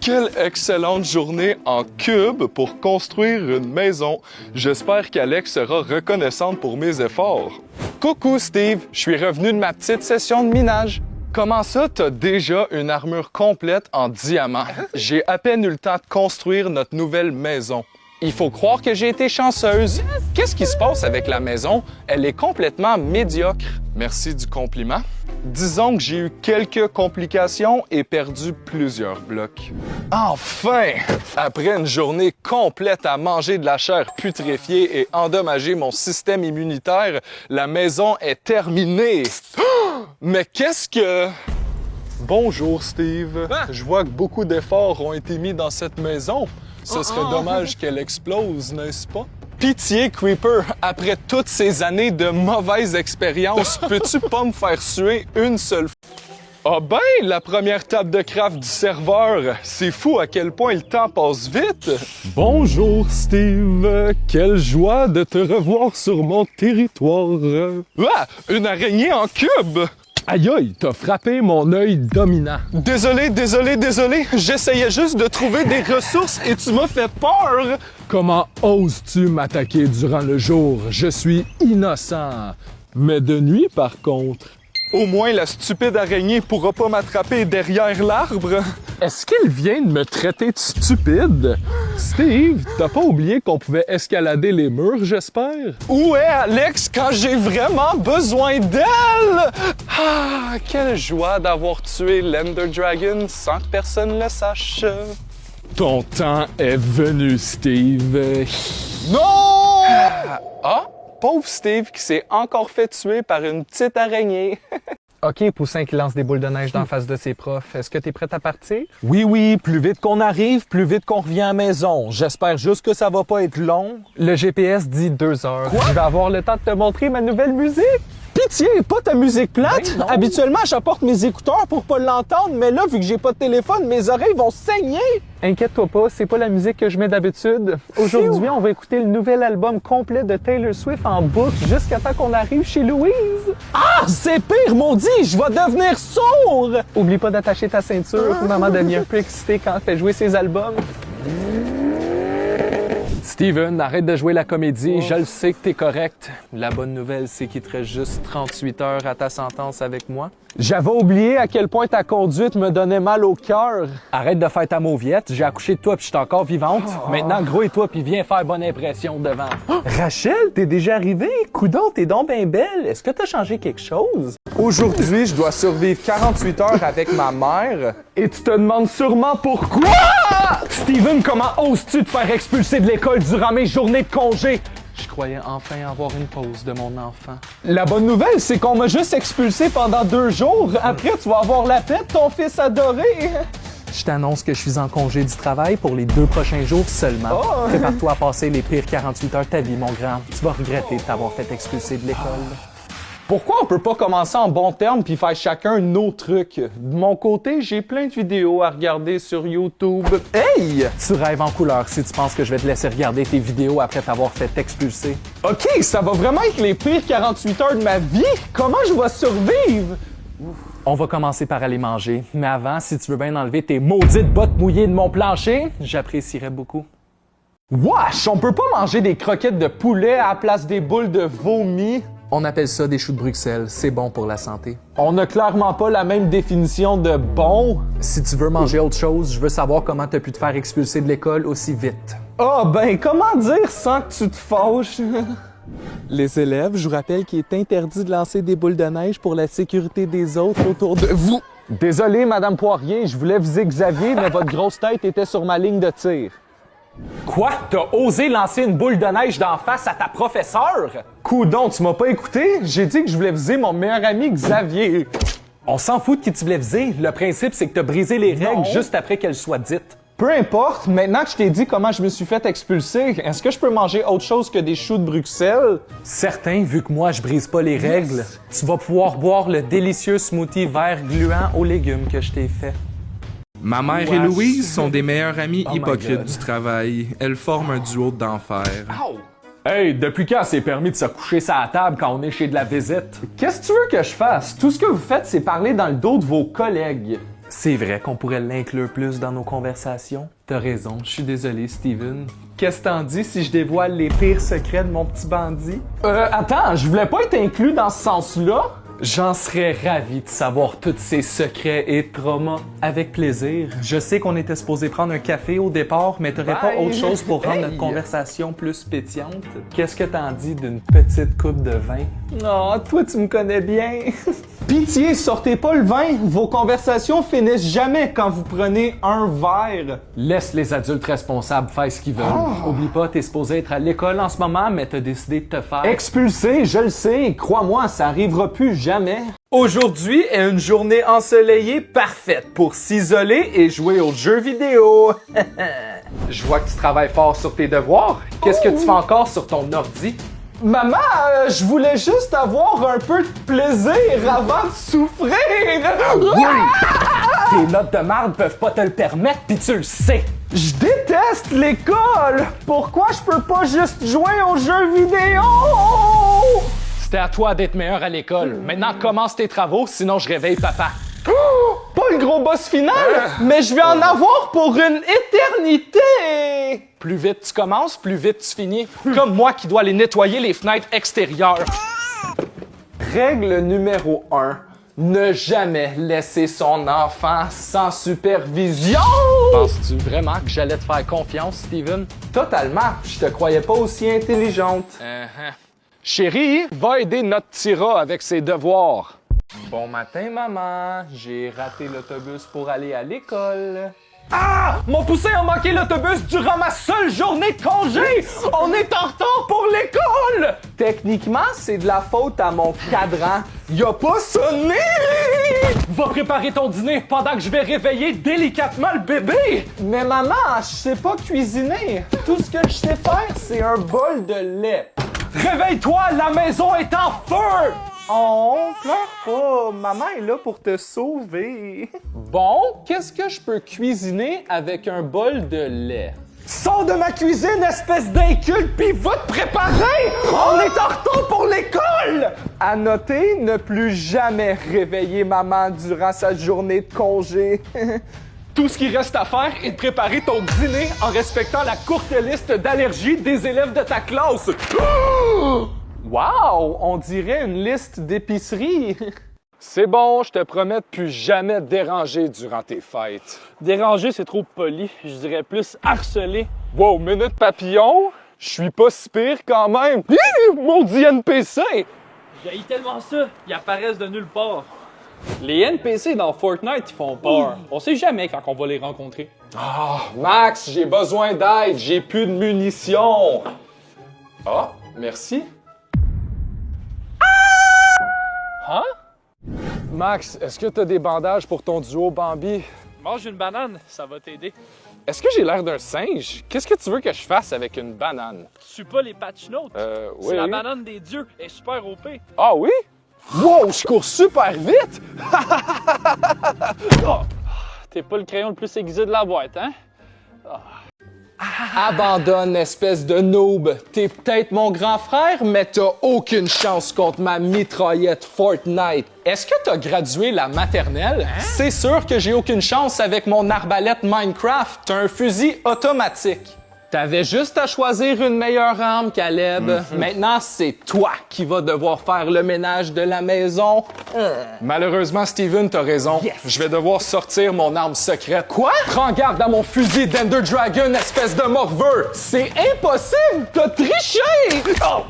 Quelle excellente journée en cube pour construire une maison. J'espère qu'Alex sera reconnaissante pour mes efforts. Coucou Steve, je suis revenu de ma petite session de minage. Comment ça, t'as déjà une armure complète en diamant? J'ai à peine eu le temps de construire notre nouvelle maison. Il faut croire que j'ai été chanceuse. Qu'est-ce qui se passe avec la maison? Elle est complètement médiocre. Merci du compliment. Disons que j'ai eu quelques complications et perdu plusieurs blocs. Enfin! Après une journée complète à manger de la chair putréfiée et endommager mon système immunitaire, la maison est terminée. Oh! Mais qu'est-ce que... Bonjour Steve. Je vois que beaucoup d'efforts ont été mis dans cette maison. Ce serait dommage qu'elle explose, n'est-ce pas? Pitié, Creeper, après toutes ces années de mauvaises expériences, peux-tu pas me faire suer une seule fois? Ah ben, la première table de craft du serveur. C'est fou à quel point le temps passe vite. Bonjour, Steve. Quelle joie de te revoir sur mon territoire. Ah, une araignée en cube. Aïe aïe, t'as frappé mon œil dominant. Désolé. J'essayais juste de trouver des ressources et tu m'as fait peur. Comment oses-tu m'attaquer durant le jour? Je suis innocent. Mais de nuit, par contre... Au moins, la stupide araignée pourra pas m'attraper derrière l'arbre. Est-ce qu'il vient de me traiter de stupide? Steve, t'as pas oublié qu'on pouvait escalader les murs, j'espère? Où est Alex quand j'ai vraiment besoin d'elle? Ah, quelle joie d'avoir tué l'Ender Dragon sans que personne le sache. Ton temps est venu, Steve. Non! Ah! Pauvre Steve qui s'est encore fait tuer par une petite araignée. OK, Poussin qui lance des boules de neige d'en face de ses profs. Est-ce que t'es prête à partir? Oui, plus vite qu'on arrive, plus vite qu'on revient à la maison. J'espère juste que ça va pas être long. Le GPS dit 2 heures. Quoi? Je vais avoir le temps de te montrer ma nouvelle musique. Pitié, pas ta musique plate! Ben non. Habituellement, j'apporte mes écouteurs pour pas l'entendre, mais là, vu que j'ai pas de téléphone, mes oreilles vont saigner! Inquiète-toi pas, c'est pas la musique que je mets d'habitude. Aujourd'hui, on va écouter le nouvel album complet de Taylor Swift en boucle jusqu'à temps qu'on arrive chez Louise. Ah! C'est pire, maudit! Je vais devenir sourd! Oublie pas d'attacher ta ceinture. Maman devient un peu excitée quand elle fait jouer ses albums. Steven, arrête de jouer la comédie. Je le sais que t'es correct. La bonne nouvelle, c'est qu'il te reste juste 38 heures à ta sentence avec moi. J'avais oublié à quel point ta conduite me donnait mal au cœur. Arrête de faire ta mauviette. J'ai accouché de toi puis je suis encore vivante. Maintenant, grouille-toi puis viens faire bonne impression devant. Rachel, t'es déjà arrivée? Coudon, t'es donc bien belle. Est-ce que t'as changé quelque chose? Aujourd'hui, je dois survivre 48 heures avec ma mère. Et tu te demandes sûrement pourquoi? Steven, comment oses-tu te faire expulser de l'école durant mes journées de congé? Je croyais enfin avoir une pause de mon enfant. La bonne nouvelle, c'est qu'on m'a juste expulsé pendant 2 jours. Après, tu vas avoir la paix de ton fils adoré. Je t'annonce que je suis en congé du travail pour les 2 prochains jours seulement. Oh. Prépare-toi à passer les pires 48 heures de ta vie, mon grand. Tu vas regretter de t'avoir fait expulser de l'école. Pourquoi on peut pas commencer en bons termes puis faire chacun nos trucs? De mon côté, j'ai plein de vidéos à regarder sur YouTube. Hey! Tu rêves en couleur si tu penses que je vais te laisser regarder tes vidéos après t'avoir fait expulser. OK, ça va vraiment être les pires 48 heures de ma vie? Comment je vais survivre? On va commencer par aller manger. Mais avant, si tu veux bien enlever tes maudites bottes mouillées de mon plancher, j'apprécierais beaucoup. Wesh, on peut pas manger des croquettes de poulet à la place des boules de vomi? On appelle ça des choux de Bruxelles. C'est bon pour la santé. On n'a clairement pas la même définition de bon. Si tu veux manger autre chose, je veux savoir comment t'as pu te faire expulser de l'école aussi vite. Ah ben, comment dire sans que tu te fâches? Les élèves, je vous rappelle qu'il est interdit de lancer des boules de neige pour la sécurité des autres autour de vous. Désolé, Madame Poirier, je voulais viser Xavier, mais votre grosse tête était sur ma ligne de tir. Quoi? T'as osé lancer une boule de neige d'en face à ta professeure? Coudon, tu m'as pas écouté? J'ai dit que je voulais viser mon meilleur ami Xavier. On s'en fout de qui tu voulais viser. Le principe, c'est que t'as brisé les règles juste après qu'elles soient dites. Peu importe, maintenant que je t'ai dit comment je me suis fait expulser, est-ce que je peux manger autre chose que des choux de Bruxelles? Certain, vu que moi, je brise pas les règles, tu vas pouvoir boire le délicieux smoothie vert gluant aux légumes que je t'ai fait. Ma mère et Louise sont des meilleures amies my hypocrites God. du travail. Elles forment un duo d'enfer. Hey, depuis quand c'est permis de se coucher sur la table quand on est chez de la visite? Qu'est-ce que tu veux que je fasse? Tout ce que vous faites, c'est parler dans le dos de vos collègues. C'est vrai qu'on pourrait l'inclure plus dans nos conversations. T'as raison, je suis désolé, Steven. Qu'est-ce que t'en dis si je dévoile les pires secrets de mon petit bandit? Attends, je voulais pas être inclus dans ce sens-là. J'en serais ravi de savoir tous ces secrets et traumas. Avec plaisir. Je sais qu'on était supposé prendre un café au départ, mais t'aurais pas autre chose pour rendre notre conversation plus pétillante? Qu'est-ce que t'en dis d'une petite coupe de vin? Oh, toi tu me connais bien. Pitié, sortez pas le vin. Vos conversations finissent jamais quand vous prenez un verre. Laisse les adultes responsables faire ce qu'ils veulent. Oublie pas, t'es supposé être à l'école en ce moment, mais t'as décidé de te faire Expulsé, je le sais. Crois-moi, ça arrivera plus jamais. Aujourd'hui est une journée ensoleillée parfaite pour s'isoler et jouer aux jeux vidéo. Je vois que tu travailles fort sur tes devoirs. Qu'est-ce que tu fais encore sur ton ordi? Maman, je voulais juste avoir un peu de plaisir avant de souffrir. Tes notes de marde peuvent pas te le permettre, pis tu le sais. Je déteste l'école. Pourquoi je peux pas juste jouer aux jeux vidéo? C'était à toi d'être meilleur à l'école. Maintenant, commence tes travaux, sinon je réveille papa. Pas le gros boss final, mais je vais en avoir pour une éternité. Plus vite tu commences, plus vite tu finis. Comme moi qui dois aller nettoyer les fenêtres extérieures. Règle numéro 1. Ne jamais laisser son enfant sans supervision. Penses-tu vraiment que j'allais te faire confiance, Steven? Totalement. Je te croyais pas aussi intelligente. Chérie, va aider notre petit rat avec ses devoirs. Bon matin, maman. J'ai raté l'autobus pour aller à l'école. Ah! Mon poussin a manqué l'autobus durant ma seule journée de congé! On est en retard pour l'école! Techniquement, c'est de la faute à mon cadran. Il a pas sonné! Va préparer ton dîner pendant que je vais réveiller délicatement le bébé! Mais maman, je sais pas cuisiner. Tout ce que je sais faire, c'est un bol de lait. Réveille-toi, la maison est en feu! Oh, pleure pas. Maman est là pour te sauver. Bon, qu'est-ce que je peux cuisiner avec un bol de lait? Sors de ma cuisine, espèce d'inculte, pis va te préparer! On est en retard pour l'école! À noter, ne plus jamais réveiller maman durant sa journée de congé. Tout ce qui reste à faire est de préparer ton dîner en respectant la courte liste d'allergies des élèves de ta classe. Wow! On dirait une liste d'épicerie. C'est bon, je te promets de plus jamais te déranger durant tes fêtes. Déranger, c'est trop poli. Je dirais plus harceler. Wow, minute papillon? Je suis pas si pire quand même. Hi, maudit NPC! J'haïs tellement ça, ils apparaissent de nulle part. Les NPC dans Fortnite, ils font peur. On sait jamais quand on va les rencontrer. Ah, Max, j'ai besoin d'aide, j'ai plus de munitions. Ah, merci. Hein? Max, est-ce que t'as des bandages pour ton duo Bambi? Mange une banane, ça va t'aider. Est-ce que j'ai l'air d'un singe? Qu'est-ce que tu veux que je fasse avec une banane? Tu suis pas les patch notes? Oui. C'est la banane des dieux, elle est super OP. Ah oui? Wow, je cours super vite! T'es pas le crayon le plus aiguisé de la boîte, hein? Abandonne, espèce de noob. T'es peut-être mon grand frère, mais t'as aucune chance contre ma mitraillette Fortnite. Est-ce que t'as gradué la maternelle? C'est sûr que j'ai aucune chance avec mon arbalète Minecraft. T'as un fusil automatique. T'avais juste à choisir une meilleure arme, Caleb. Maintenant, c'est toi qui vas devoir faire le ménage de la maison. Malheureusement, Steven, t'as raison. Je vais devoir sortir mon arme secrète. Quoi? Prends garde à mon fusil d'Ender Dragon, espèce de morveux! C'est impossible! T'as triché! Oh!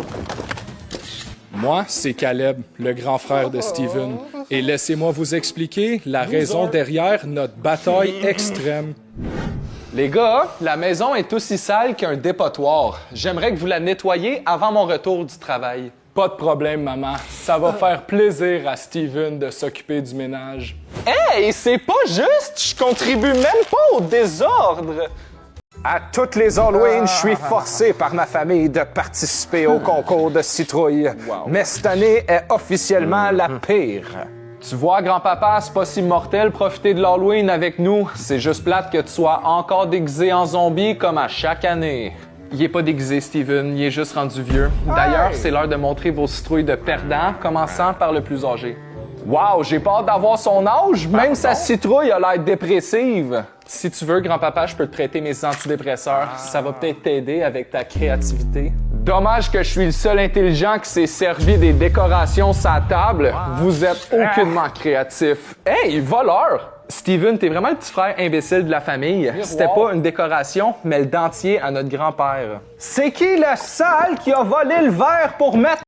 Moi, c'est Caleb, le grand frère de Steven. Et laissez-moi vous expliquer la raison derrière notre bataille extrême. Les gars, la maison est aussi sale qu'un dépotoir. J'aimerais que vous la nettoyiez avant mon retour du travail. Pas de problème, maman. Ça va faire plaisir à Steven de s'occuper du ménage. Hey, c'est pas juste! Je contribue même pas au désordre! À toutes les Halloween, je suis forcé par ma famille de participer au concours de citrouille. Mais cette année est officiellement la pire. Tu vois, grand-papa, c'est pas si mortel profiter de l'Halloween avec nous. C'est juste plate que tu sois encore déguisé en zombie comme à chaque année. Il est pas déguisé, Steven. Il est juste rendu vieux. D'ailleurs, c'est l'heure de montrer vos citrouilles de perdants, commençant par le plus âgé. Wow, j'ai pas hâte d'avoir son âge. Même sa citrouille a l'air dépressive. Si tu veux, grand-papa, je peux te prêter mes antidépresseurs. Ça va peut-être t'aider avec ta créativité. Dommage que je suis le seul intelligent qui s'est servi des décorations sur la table. Vous êtes aucunement créatif. Hey, voleur! Steven, t'es vraiment le petit frère imbécile de la famille. C'était pas une décoration, mais le dentier à notre grand-père. C'est qui le sale qui a volé le verre pour mettre